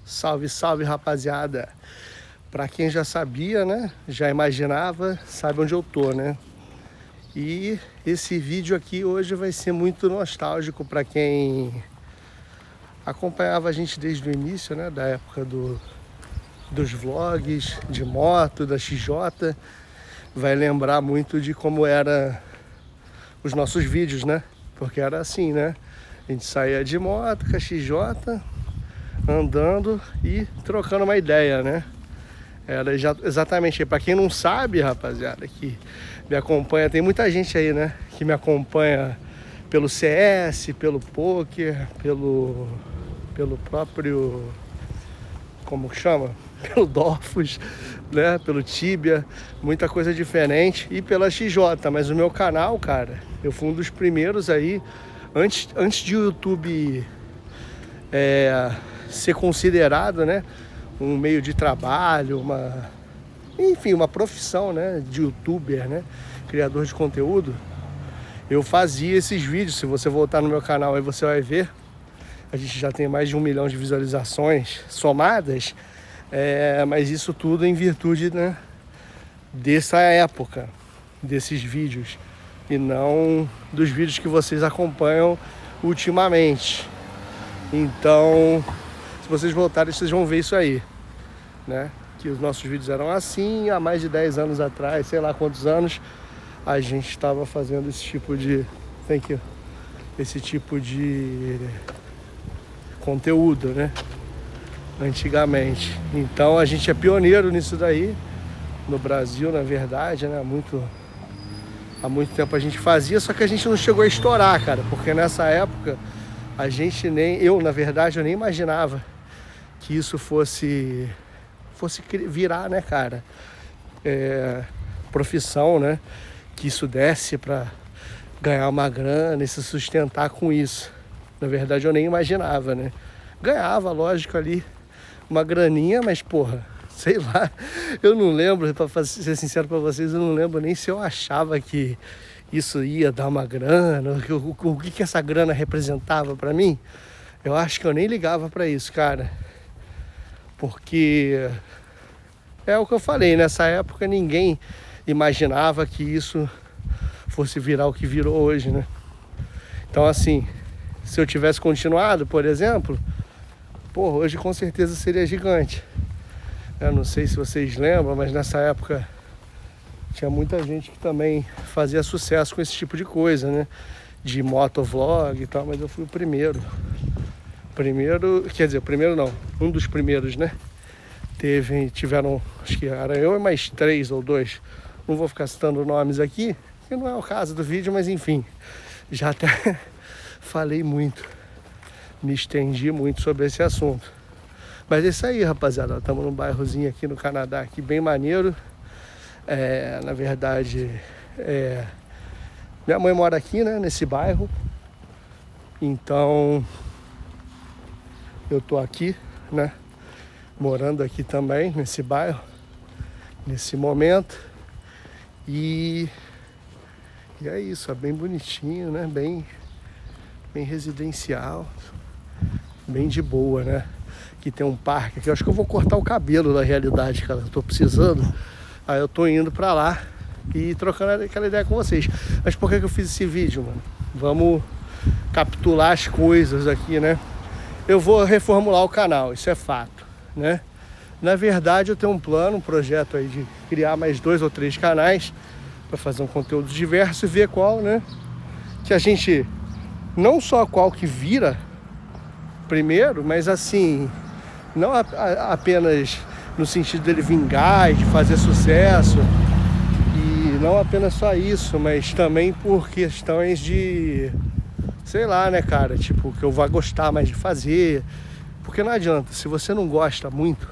Salve, salve, rapaziada. Pra quem já sabia, né, já imaginava, sabe onde eu tô, né? E esse vídeo aqui hoje vai ser muito nostálgico pra quem acompanhava a gente desde o início, né, da época dos vlogs de moto, da XJ. Vai lembrar muito de como era os nossos vídeos, né? Porque era assim, né? A gente saía de moto com a XJ, andando e trocando uma ideia, né? Era exatamente. Para quem não sabe, rapaziada, que me acompanha, tem muita gente aí, né? Que me acompanha pelo CS, pelo poker, pelo próprio, como que chama? Pelo Dofus, né? Pelo Tibia, muita coisa diferente, e pela XJ. Mas o meu canal, cara, eu fui um dos primeiros aí, antes de o YouTube ser considerado, né, um meio de trabalho, uma profissão, né, de youtuber, né, criador de conteúdo. Eu fazia esses vídeos. Se você voltar no meu canal aí, você vai ver. A gente já tem mais de 1 milhão de visualizações somadas, mas isso tudo em virtude, né, dessa época, desses vídeos, e não dos vídeos que vocês acompanham ultimamente. Então, se vocês voltarem, vocês vão ver isso aí, né? Que os nossos vídeos eram assim, há mais de 10 anos atrás, sei lá quantos anos, a gente estava fazendo esse tipo de conteúdo, né? Antigamente. Então a gente é pioneiro nisso daí no Brasil, na verdade, né? Há muito tempo a gente fazia, só que a gente não chegou a estourar, cara, porque nessa época eu nem imaginava que isso fosse virar, né, cara, profissão, né, que isso desse pra ganhar uma grana e se sustentar com isso. Na verdade eu nem imaginava, né? Ganhava, lógico, ali uma graninha, mas porra, sei lá, eu não lembro, pra ser sincero pra vocês, eu não lembro nem se eu achava que isso ia dar uma grana, o que essa grana representava pra mim. Eu acho que eu nem ligava pra isso, cara, porque é o que eu falei, nessa época ninguém imaginava que isso fosse virar o que virou hoje, né? Então, assim, se eu tivesse continuado, por exemplo, porra, hoje com certeza seria gigante. Eu não sei se vocês lembram, mas nessa época tinha muita gente que também fazia sucesso com esse tipo de coisa, né? De motovlog e tal, mas eu fui o primeiro. Quer dizer, o primeiro não, um dos primeiros, né? Tiveram, acho que era eu e mais 3 ou 2. Não vou ficar citando nomes aqui, que não é o caso do vídeo, mas enfim. Já até falei muito, me estendi muito sobre esse assunto. Mas é isso aí, rapaziada. Estamos num bairrozinho aqui no Canadá, aqui bem maneiro. Na verdade, minha mãe mora aqui, né, nesse bairro. Então, eu tô aqui, né, morando aqui também, nesse bairro, nesse momento. E é isso, é bem bonitinho, né, bem residencial, bem de boa, né. Aqui tem um parque aqui, eu acho que eu vou cortar o cabelo, na realidade, cara, eu tô precisando. Aí eu tô indo pra lá e trocando aquela ideia com vocês. Mas por que eu fiz esse vídeo, mano? Vamos capitular as coisas aqui, né? Eu vou reformular o canal, isso é fato, né? Na verdade, eu tenho um projeto aí de criar mais 2 ou 3 canais para fazer um conteúdo diverso e ver qual, né? Que a gente, não só qual que vira primeiro, mas assim, não apenas no sentido dele vingar e de fazer sucesso, e não apenas só isso, mas também por questões de, sei lá, né, cara, tipo, que eu vou gostar mais de fazer. Porque não adianta, se você não gosta muito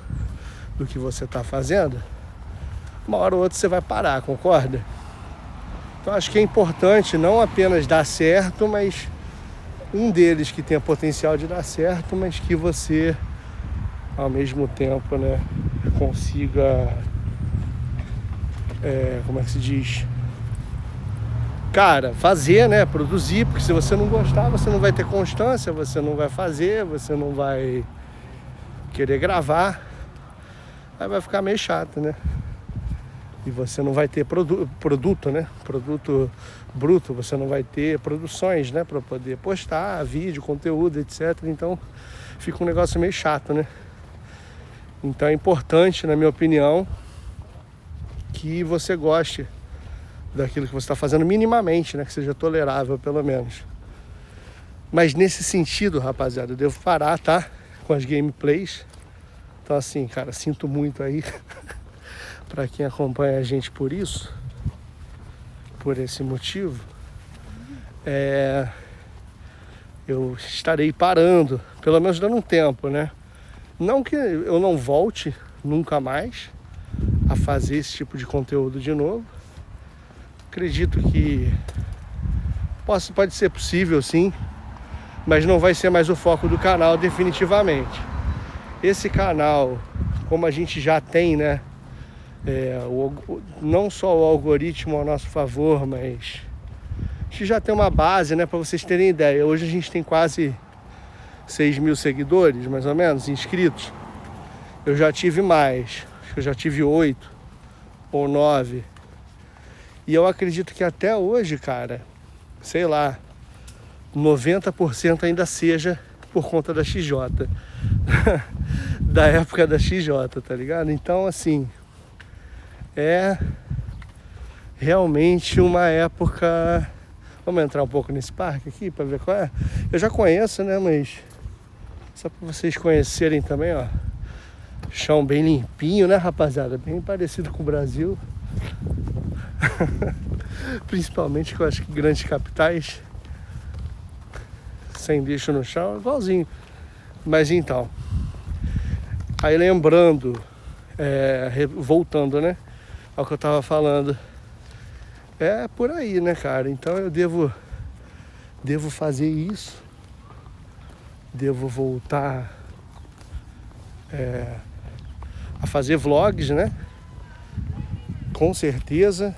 do que você tá fazendo, uma hora ou outra você vai parar, concorda? Então acho que é importante não apenas dar certo, mas um deles que tenha potencial de dar certo, mas que você, ao mesmo tempo, né, consiga, como é que se diz? Cara, fazer, né, produzir, porque se você não gostar, você não vai ter constância, você não vai fazer, você não vai querer gravar, aí vai ficar meio chato, né? E você não vai ter produto, né? Produto bruto, você não vai ter produções, né? Para poder postar vídeo, conteúdo, etc. Então fica um negócio meio chato, né? Então é importante, na minha opinião, que você goste daquilo que você está fazendo minimamente, né? Que seja tolerável, pelo menos. Mas nesse sentido, rapaziada, eu devo parar, tá? Com as gameplays. Então assim, cara, sinto muito aí para quem acompanha a gente por isso, por esse motivo. Eu estarei parando, pelo menos dando um tempo, né? Não que eu não volte nunca mais a fazer esse tipo de conteúdo de novo. Acredito que pode ser possível, sim, mas não vai ser mais o foco do canal definitivamente. Esse canal, como a gente já tem, né? Não só o algoritmo a nosso favor, mas a gente já tem uma base, né? Para vocês terem ideia. Hoje a gente tem quase 6 mil seguidores, mais ou menos, inscritos. Eu já tive mais, acho que eu já tive 8 ou 9. E eu acredito que até hoje, cara, sei lá, 90% ainda seja por conta da XJ. Da época da XJ, tá ligado? Então, assim, é realmente uma época... Vamos entrar um pouco nesse parque aqui para ver qual é. Eu já conheço, né? Mas só para vocês conhecerem também, ó. Chão bem limpinho, né, rapaziada? Bem parecido com o Brasil. Principalmente com as grandes capitais. Sem lixo no chão, igualzinho. Mas então. Aí lembrando, voltando, né? Ao que eu tava falando. É por aí, né, cara? Então eu devo fazer isso. Devo voltar a fazer vlogs, né? Com certeza.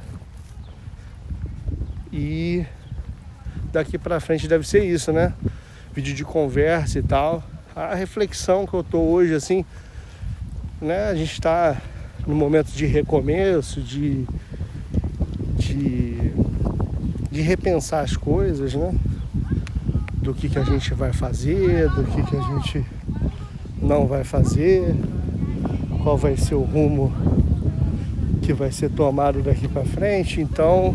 E daqui pra frente deve ser isso, né? Vídeo de conversa e tal. A reflexão que eu tô hoje, assim, né? A gente tá no momento de recomeço, de repensar as coisas, né? Do que a gente vai fazer, do que a gente não vai fazer, qual vai ser o rumo que vai ser tomado daqui para frente. Então,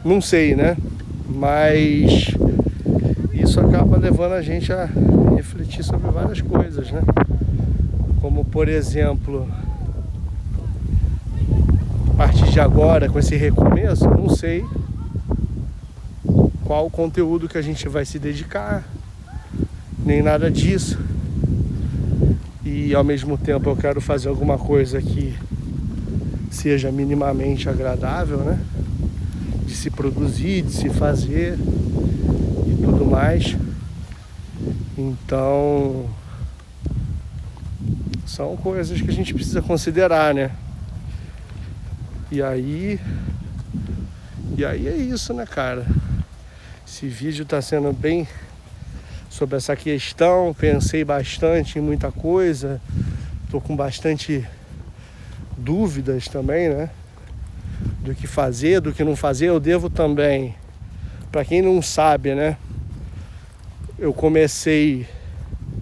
não sei, né? Mas isso acaba levando a gente a refletir sobre várias coisas, né? Como, por exemplo, a partir de agora, com esse recomeço, não sei qual o conteúdo que a gente vai se dedicar, nem nada disso. E ao mesmo tempo eu quero fazer alguma coisa que seja minimamente agradável, né? De se produzir, de se fazer e tudo mais. Então, são coisas que a gente precisa considerar, né? E aí é isso, né, cara? Esse vídeo tá sendo bem sobre essa questão. Pensei bastante em muita coisa. Tô com bastante dúvidas também, né? Do que fazer, do que não fazer. Eu devo também, pra quem não sabe, né? Eu comecei,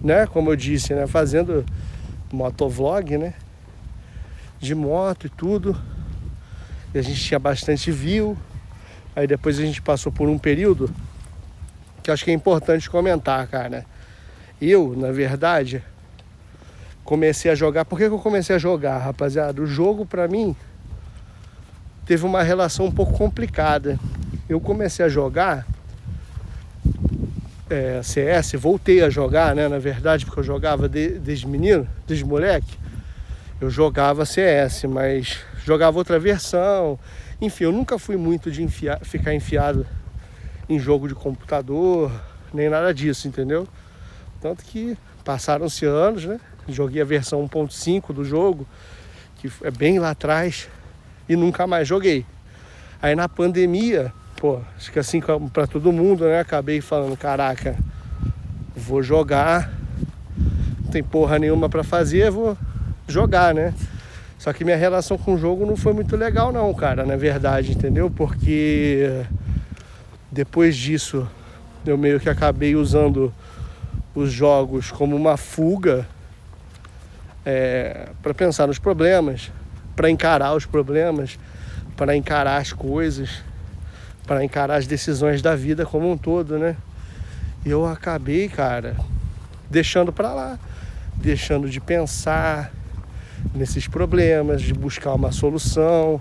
né? Como eu disse, né? Fazendo motovlog, né? De moto e tudo. E a gente tinha bastante view. Aí depois a gente passou por um período que eu acho que é importante comentar, cara. Eu, na verdade, comecei a jogar. Por que eu comecei a jogar, rapaziada? O jogo, pra mim, teve uma relação um pouco complicada. Eu comecei a jogar CS, voltei a jogar, né? Na verdade, porque eu jogava desde menino, desde moleque. Eu jogava CS, mas jogava outra versão. Enfim, eu nunca fui muito de ficar enfiado em jogo de computador, nem nada disso, entendeu? Tanto que passaram-se anos, né? Joguei a versão 1.5 do jogo, que é bem lá atrás, e nunca mais joguei. Aí na pandemia, pô, acho que assim pra todo mundo, né? Acabei falando, caraca, vou jogar não tem porra nenhuma pra fazer, vou jogar, né? Só que minha relação com o jogo não foi muito legal não, cara, na verdade, entendeu? Porque depois disso eu meio que acabei usando os jogos como uma fuga para pensar nos problemas, para encarar os problemas, para encarar as coisas, para encarar as decisões da vida como um todo, né? E eu acabei, cara, deixando para lá, deixando de pensar nesses problemas, de buscar uma solução,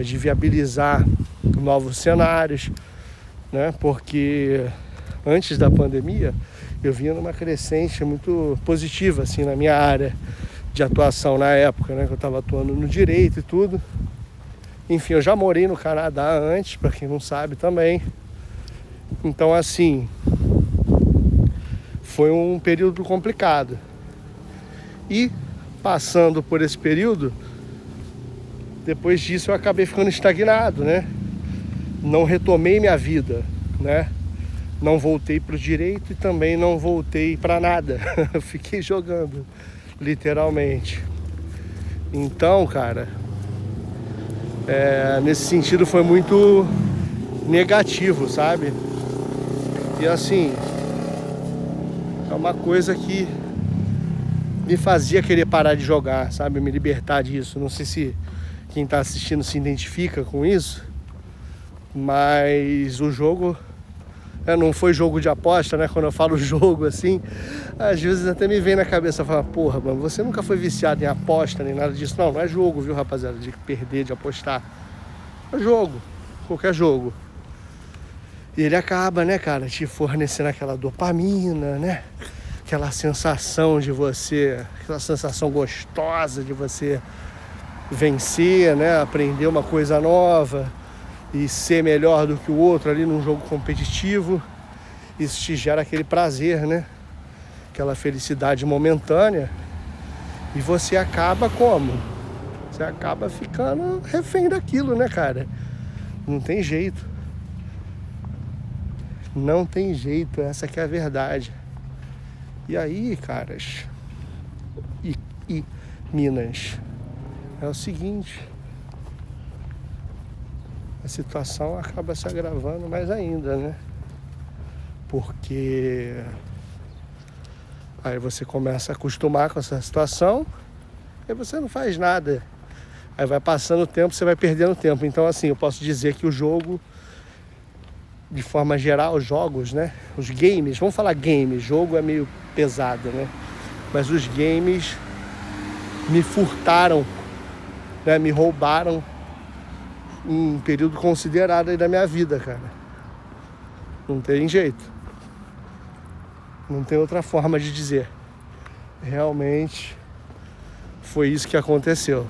de viabilizar novos cenários, né? Porque antes da pandemia eu vinha numa crescente muito positiva assim na minha área de atuação na época, né? Que eu estava atuando no direito e tudo. Enfim, eu já morei no Canadá antes, para quem não sabe também. Então, assim, foi um período complicado. E passando por esse período, depois disso eu acabei ficando estagnado, né? Não retomei minha vida, né? Não voltei para o direito e também não voltei para nada. Fiquei jogando, literalmente. Então, cara, nesse sentido foi muito negativo, sabe? E assim, é uma coisa que me fazia querer parar de jogar, sabe? Me libertar disso. Não sei se quem tá assistindo se identifica com isso, mas o jogo não foi jogo de aposta, né? Quando eu falo jogo assim, às vezes até me vem na cabeça falar, porra, mano, você nunca foi viciado em aposta nem nada disso. Não é jogo, viu, rapaziada, de perder, de apostar. É jogo, qualquer jogo. E ele acaba, né, cara, te fornecendo aquela dopamina, né? Aquela sensação de você, aquela sensação gostosa de você vencer, né? Aprender uma coisa nova e ser melhor do que o outro ali num jogo competitivo. Isso te gera aquele prazer, né? Aquela felicidade momentânea. E você acaba como? Você acaba ficando refém daquilo, né, cara? Não tem jeito. Não tem jeito, essa que é a verdade. E aí, caras e minas, é o seguinte, a situação acaba se agravando mais ainda, né? Porque aí você começa a acostumar com essa situação e você não faz nada. Aí vai passando o tempo, você vai perdendo tempo. Então, assim, eu posso dizer que o jogo, de forma geral, os jogos, né? Os games, vamos falar games, jogo é meio pesado, né? Mas os games me furtaram, né? Me roubaram um período considerado aí da minha vida, cara. Não tem jeito. Não tem outra forma de dizer. Realmente foi isso que aconteceu.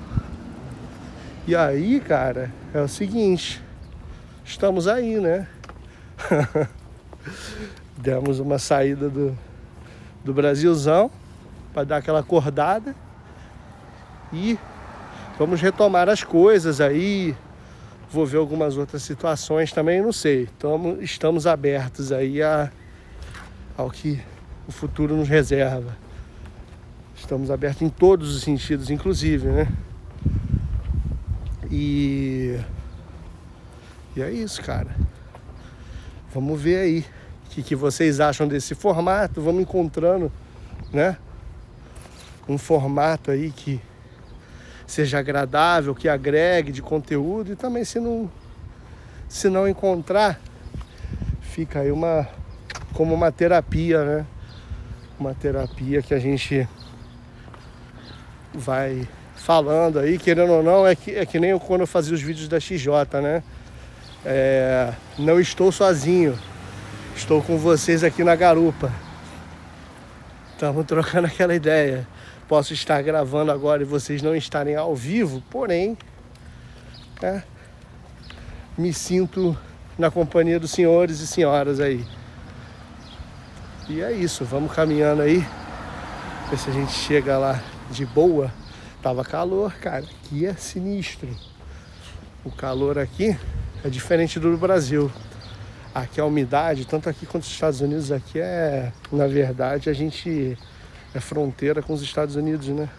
E aí, cara, é o seguinte, estamos aí, né? Demos uma saída do Brasilzão para dar aquela acordada e vamos retomar as coisas aí. Vou ver algumas outras situações também, não sei. Estamos abertos aí ao que o futuro nos reserva. Estamos abertos em todos os sentidos, inclusive, né? E é isso, cara. Vamos ver aí o que vocês acham desse formato. Vamos encontrando, né? Um formato aí que seja agradável, que agregue de conteúdo. E também se não encontrar, fica aí como uma terapia, né? Uma terapia que a gente vai falando aí, querendo ou não, é que nem quando eu fazia os vídeos da XJ, né? Não estou sozinho, estou com vocês aqui na garupa. Estamos trocando aquela ideia. Posso estar gravando agora e vocês não estarem ao vivo, porém, me sinto na companhia dos senhores e senhoras aí. E é isso, vamos caminhando aí, ver se a gente chega lá de boa. Tava calor, cara, aqui é sinistro. O calor aqui é diferente do Brasil. Aqui a umidade, tanto aqui quanto nos Estados Unidos, aqui na verdade, a gente é fronteira com os Estados Unidos, né?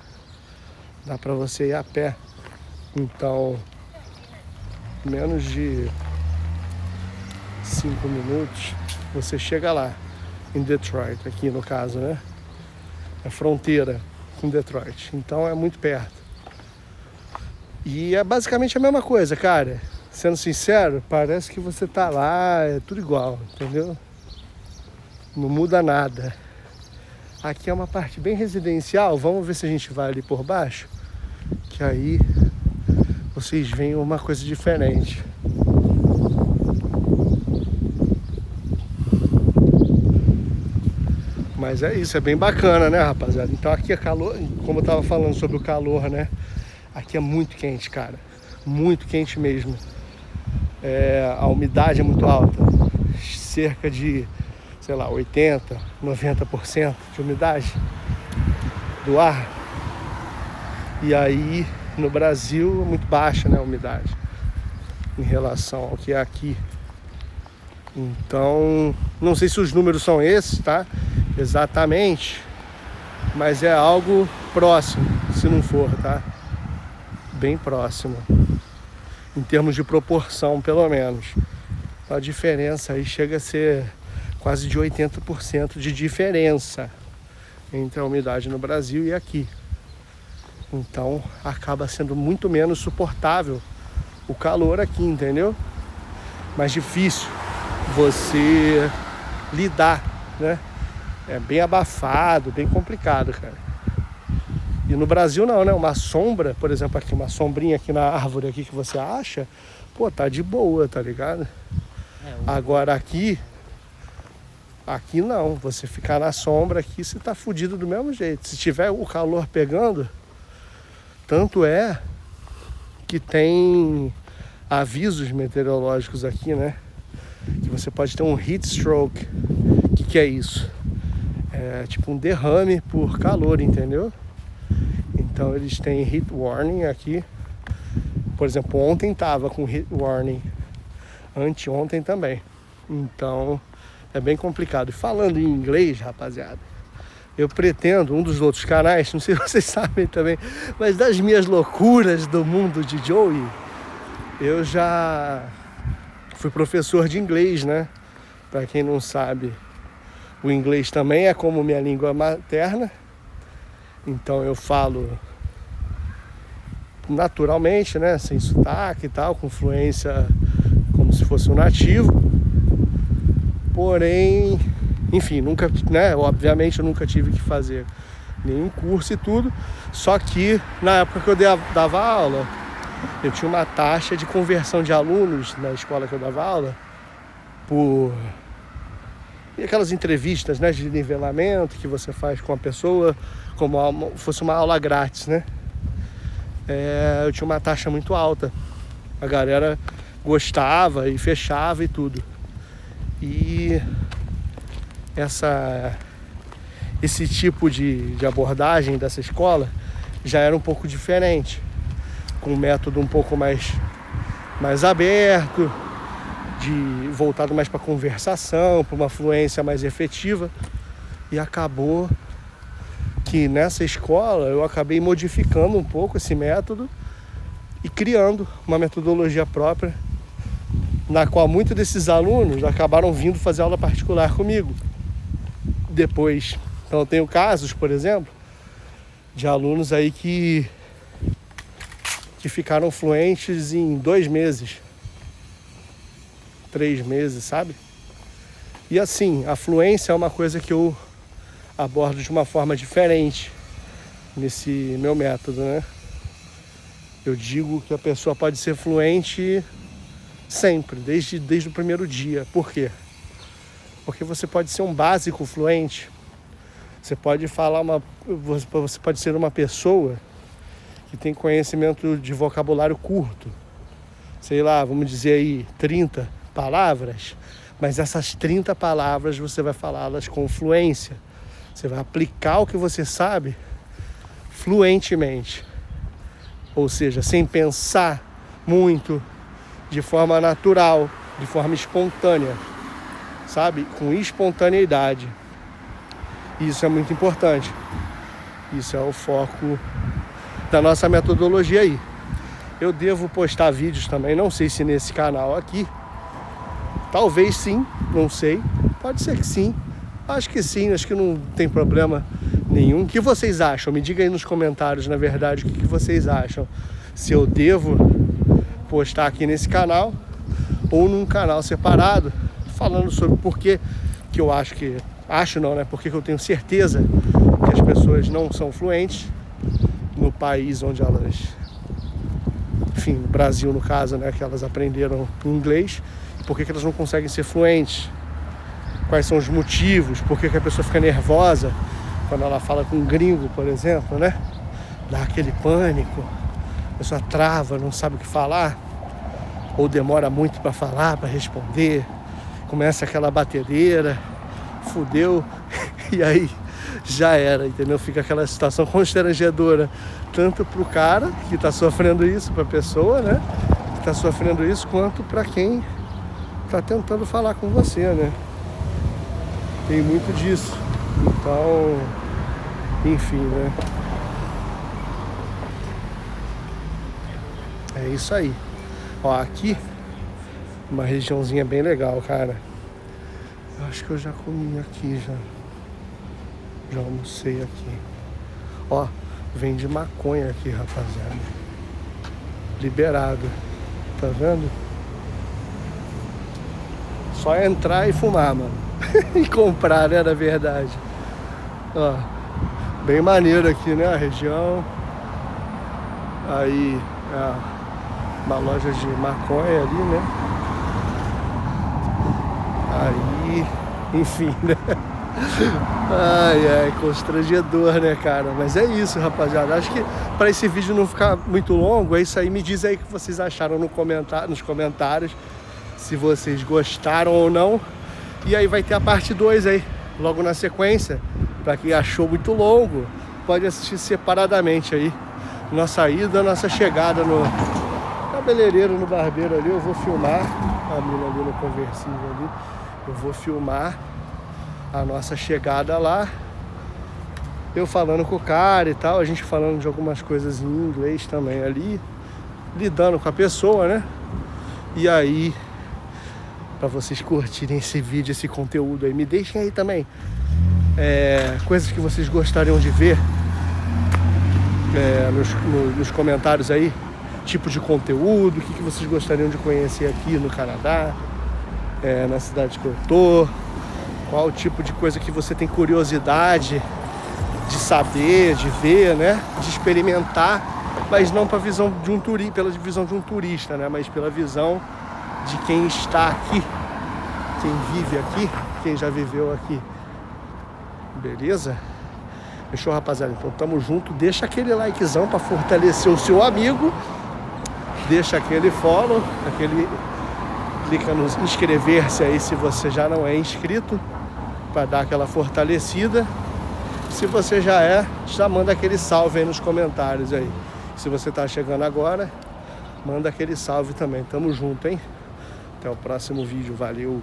Dá pra você ir a pé. Então, menos de 5 minutos, você chega lá, em Detroit, aqui no caso, né? É fronteira com Detroit. Então é muito perto. E é basicamente a mesma coisa, cara. Sendo sincero, parece que você tá lá, é tudo igual, entendeu? Não muda nada. Aqui é uma parte bem residencial. Vamos ver se a gente vai ali por baixo. Que aí vocês veem uma coisa diferente. Mas é isso, é bem bacana, né, rapaziada? Então aqui é calor, como eu tava falando sobre o calor, né? Aqui é muito quente, cara. Muito quente mesmo. A umidade é muito alta. Cerca de, sei lá, 80%, 90% de umidade do ar. E aí, no Brasil, é muito baixa, né, a umidade em relação ao que é aqui. Então, não sei se os números são esses, tá? Exatamente. Mas é algo próximo, se não for, tá? Bem próximo. Em termos de proporção, pelo menos. A diferença aí chega a ser quase de 80% de diferença entre a umidade no Brasil e aqui. Então acaba sendo muito menos suportável o calor aqui, entendeu? Mais difícil você lidar, né? É bem abafado, bem complicado, cara. E no Brasil não, né? Uma sombra, por exemplo, aqui, uma sombrinha aqui na árvore aqui que você acha, pô, tá de boa, tá ligado? Agora aqui não, você ficar na sombra aqui, você tá fudido do mesmo jeito. Se tiver o calor pegando, tanto é que tem avisos meteorológicos aqui, né? Que você pode ter um heat stroke. O que é isso? É tipo um derrame por calor, entendeu? Então eles têm heat warning aqui. Por exemplo, ontem tava com heat warning. Anteontem também. Então é bem complicado. E falando em inglês, rapaziada, eu pretendo, um dos outros canais, não sei se vocês sabem também, mas das minhas loucuras do mundo de Joey, eu já fui professor de inglês, né? Pra quem não sabe, o inglês também é como minha língua materna. Então eu falo naturalmente, né? Sem sotaque e tal, com fluência como se fosse um nativo. Porém, enfim, nunca, né? Obviamente eu nunca tive que fazer nenhum curso e tudo. Só que na época que eu dava aula, eu tinha uma taxa de conversão de alunos na escola que eu dava aula por... E aquelas entrevistas, né, de nivelamento que você faz com a pessoa como fosse uma aula grátis, né? Eu tinha uma taxa muito alta. A galera gostava e fechava e tudo. E esse tipo de abordagem dessa escola já era um pouco diferente, com um método um pouco mais aberto, voltado mais para conversação, para uma fluência mais efetiva. E acabou que nessa escola eu acabei modificando um pouco esse método e criando uma metodologia própria, na qual muitos desses alunos acabaram vindo fazer aula particular comigo depois. Então eu tenho casos, por exemplo, de alunos aí que ficaram fluentes em 2 meses, 3 meses, sabe? E assim, a fluência é uma coisa que eu abordo de uma forma diferente nesse meu método, né? Eu digo que a pessoa pode ser fluente sempre, desde o primeiro dia. Por quê? Porque você pode ser um básico fluente. Você pode você pode ser uma pessoa que tem conhecimento de vocabulário curto. Sei lá, vamos dizer aí 30 palavras, mas essas 30 palavras você vai falá-las com fluência. Você vai aplicar o que você sabe fluentemente. Ou seja, sem pensar muito, de forma natural, de forma espontânea, sabe? Com espontaneidade. Isso é muito importante. Isso é o foco da nossa metodologia aí. Eu devo postar vídeos também, não sei se nesse canal aqui. Talvez sim, não sei. Pode ser que sim. Acho que sim, acho que não tem problema nenhum. O que vocês acham? Me diga aí nos comentários, na verdade, o que vocês acham. Se eu devo postar aqui nesse canal ou num canal separado, falando sobre por que eu acho que... Acho não, né? Porque eu tenho certeza que as pessoas não são fluentes no país onde elas... Enfim, no Brasil, no caso, né? Que elas aprenderam inglês. Por que elas não conseguem ser fluentes? Quais são os motivos? Por que a pessoa fica nervosa quando ela fala com um gringo, por exemplo, né? Dá aquele pânico. A pessoa trava, não sabe o que falar. Ou demora muito para falar, para responder. Começa aquela batedeira. Fudeu. E aí já era, entendeu? Fica aquela situação constrangedora. Tanto para o cara que está sofrendo isso, para a pessoa, né? Que está sofrendo isso, quanto para quem está tentando falar com você, né? Tem muito disso. Então, enfim, né? É isso aí. Ó, aqui, uma regiãozinha bem legal, cara. Eu acho que eu já comi aqui, já almocei aqui. Ó, vende maconha aqui, rapaziada. Liberado. Tá vendo? Só entrar e fumar, mano. E comprar, né, na verdade. Ó, bem maneiro aqui, né, a região. Aí, uma loja de maconha ali, né. Aí, enfim, né. Ai, constrangedor, né, cara. Mas é isso, rapaziada. Acho que para esse vídeo não ficar muito longo, é isso aí. Me diz aí o que vocês acharam nos comentários. Se vocês gostaram ou não. E aí vai ter a parte 2 aí, logo na sequência. Pra quem achou muito longo, pode assistir separadamente aí. Nossa ida, nossa chegada no cabeleireiro, no barbeiro ali. Eu vou filmar a mina ali no conversível ali. Eu vou filmar a nossa chegada lá. Eu falando com o cara e tal. A gente falando de algumas coisas em inglês também ali. Lidando com a pessoa, né? E aí... Pra vocês curtirem esse vídeo, esse conteúdo aí. Me deixem aí também coisas que vocês gostariam de ver nos comentários aí. Tipo de conteúdo, o que vocês gostariam de conhecer aqui no Canadá, na cidade que eu tô. Qual tipo de coisa que você tem curiosidade de saber, de ver, né? De experimentar, mas não pela visão de um turista, né? Mas pela visão de quem está aqui, quem vive aqui, quem já viveu aqui. Beleza? Fechou, rapaziada? Então tamo junto. Deixa aquele likezão para fortalecer o seu amigo. Deixa aquele follow, clica no inscrever-se aí se você já não é inscrito, para dar aquela fortalecida. Se você já manda aquele salve aí nos comentários aí. Se você tá chegando agora, manda aquele salve também. Tamo junto, hein? Até o próximo vídeo. Valeu!